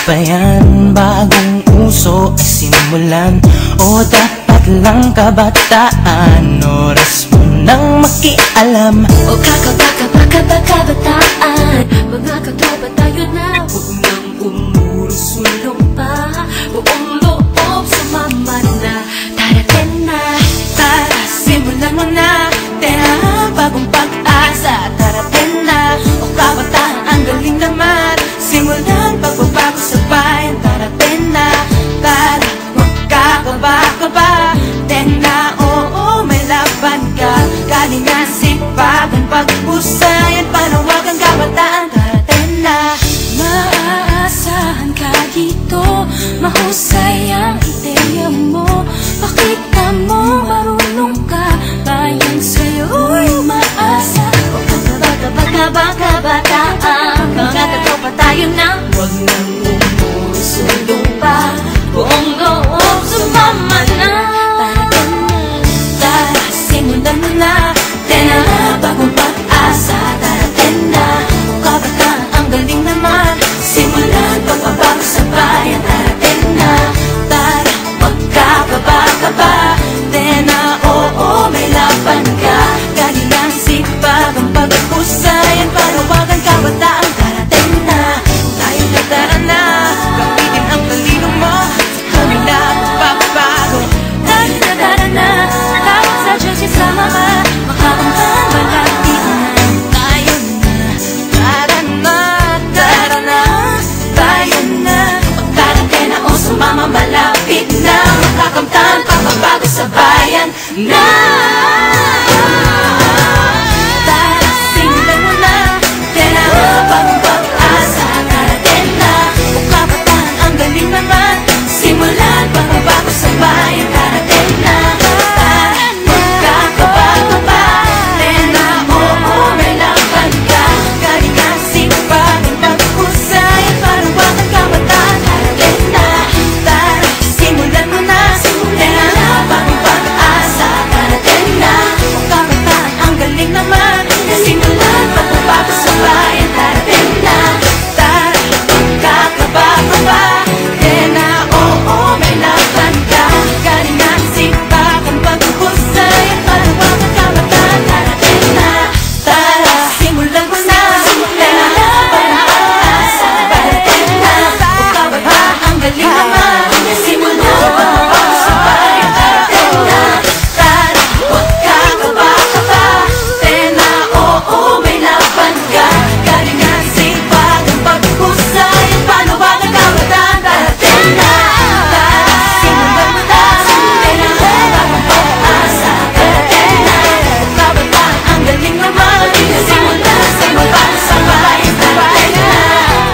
ba yan? Bagong uso ay simulan o dapat lang kabataan? Oras mo nang makialam o kabataan. Mga katropa tayo na, huwag nang umuro-sulong pa. Buong loob sumama na, darating na. Tara, simulan mo na, tena, bagong pag-asa. Darating na, o kabataan, ang galing naman. Simulan pagbabago sa bayan, darating na. Tara, huwag kakaba-kaba. Tena, oo, may laban ka. Galingan, sipagan, pagpusayan, panawagan kabataan, darating na. Maaasahan ka dito, mahusay ang ideya mo. Pakita mo, marunong ka, bayan sa'yo'y maasa. O kabataan, mga katropa tayo na, huwag nang umusulong pa. Buong loob sumama na, darating na. Tara, simulan mo na, tena, bagong pag-asa. Darating na, o kabataan, ang galing naman. Simulan pagbabago sa bayan, darating na. Tara, huwag kakaba-kaba. Tena, oo, may laban ka. Galingan, sipagan, pagpusayan, panawagan kabataan, darating na. Tayo na, tara na, gamitin ang talino mo. Kami na magbabago. Tayo na, tara na, tawag sa Diyos isama ka. Makakamtan, malapit na. Tayo na, tara na, tara na. Tayo na, pagkarating na o sumama, malapit na. Makakamtan, pagbabago sa bayan na. Tara, simulan mo na, tena, bagong pag-asa. Darating na, o kabataan, ang galing naman. Simulan pagbabago sa bayan, darating na. Tara, huwag kakaba-kaba. Tena, oo, may laban ka. Galingan, sipagan, pagpusayan, panawagan kabataan, darating na. Tara, simulan mo na, tena, bagong pag-asa. Darating na, o kabataan, ang galing naman. Simulan pagbabago sa bayan, darating na. Tara, huwag kakaba-kaba. Tena, oo, may laban ka. Galingan, sipagan, pagpusayan, panawagan kabataan, darating na. Tara, simulan mo na, tena, bagong pag-asa. Darating na, o kabataan, ang galing naman. Simulan pagbabago sa bayan, darating na. Tara, huwag kakaba-kaba. Tena, oo, may laban ka. Galingan, sipagan, pagpusayan, panawagan kabataan, darating na. Tara, simulan mo na, tena, bagong pag-asa. Darating na, o kabataan, ang galing naman. Simulan pagbabago sa bayan, darating na.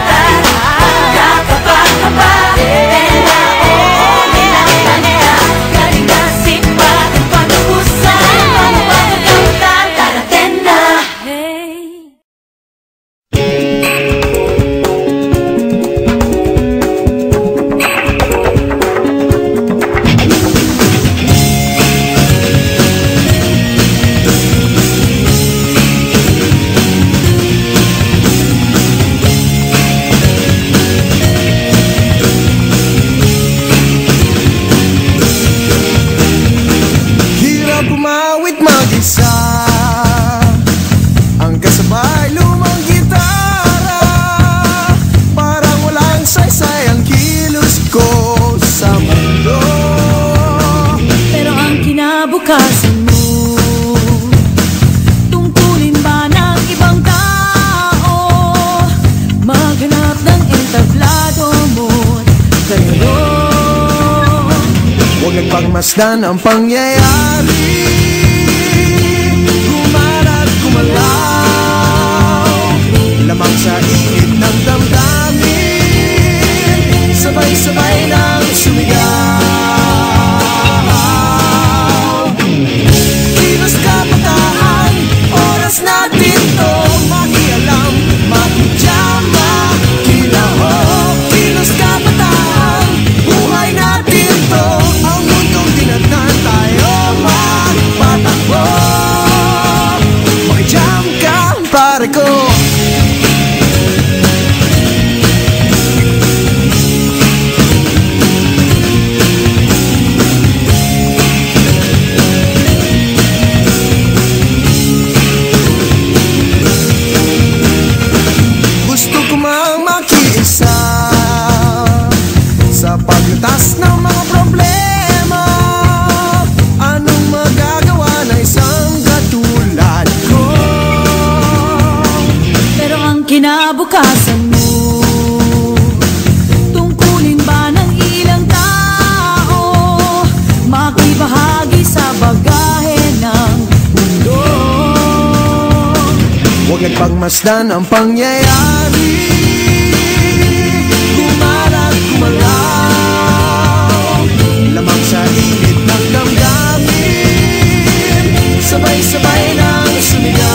Tara, huwag kakaba-kaba. Tena, oo, may laban ka. Galingan, sipagan, pagpusayan, panawagan kabataan, darating na. Hirap umawit mag-isa, ang kasabay lumang gitara. Parang walang saysay ang kilos ko sa mundo. Pero ang kinabukasan mo, tungkulin ba ng ibang tao? Maghanap ng entablado mo't kayo. Huwag nagpagmasdan ang pangyayari, gumalat gumalaw, lamang sa init ng damdamin, sabay-sabay nang sumigaw. Kilos kabataan, oras natin to makialam, makijama, kilahok. Kilos kabataan, buhay natin to, ang mundong dinatnan tayo magpatakbo. Makijam ka, pare ko. Huwag nagpagmasdan ang pangyayari. Kumalat, kumalaw, lamang sa gilid ng damdamin, sabay-sabay nang sumigaw.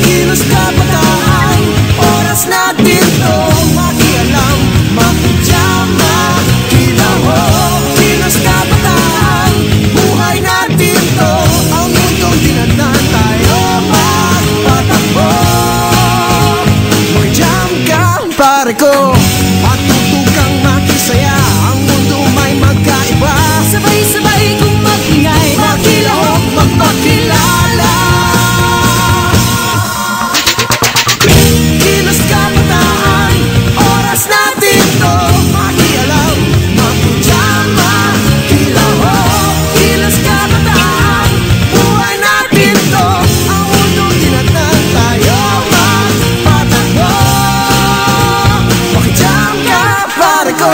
Kilos kabataan, oras natin to makialam, makijama, kilaho. Kilos kabataan, buhay natin to, ang mundong tinadnan tayo magpatakbo. Mag-jam ka, pare ko, at tutugang makisaya, ang mundo may magkaiba. Sabay-sabay kong mag-ingay, Makilahok, magpakilala. Kilos kabataan, oras natin to makialam, makijama, kilahok. Kilos kabataan, buhay natin to, ang mundong tinatnan tayo magpatakbo. Makijam ka, pare ko.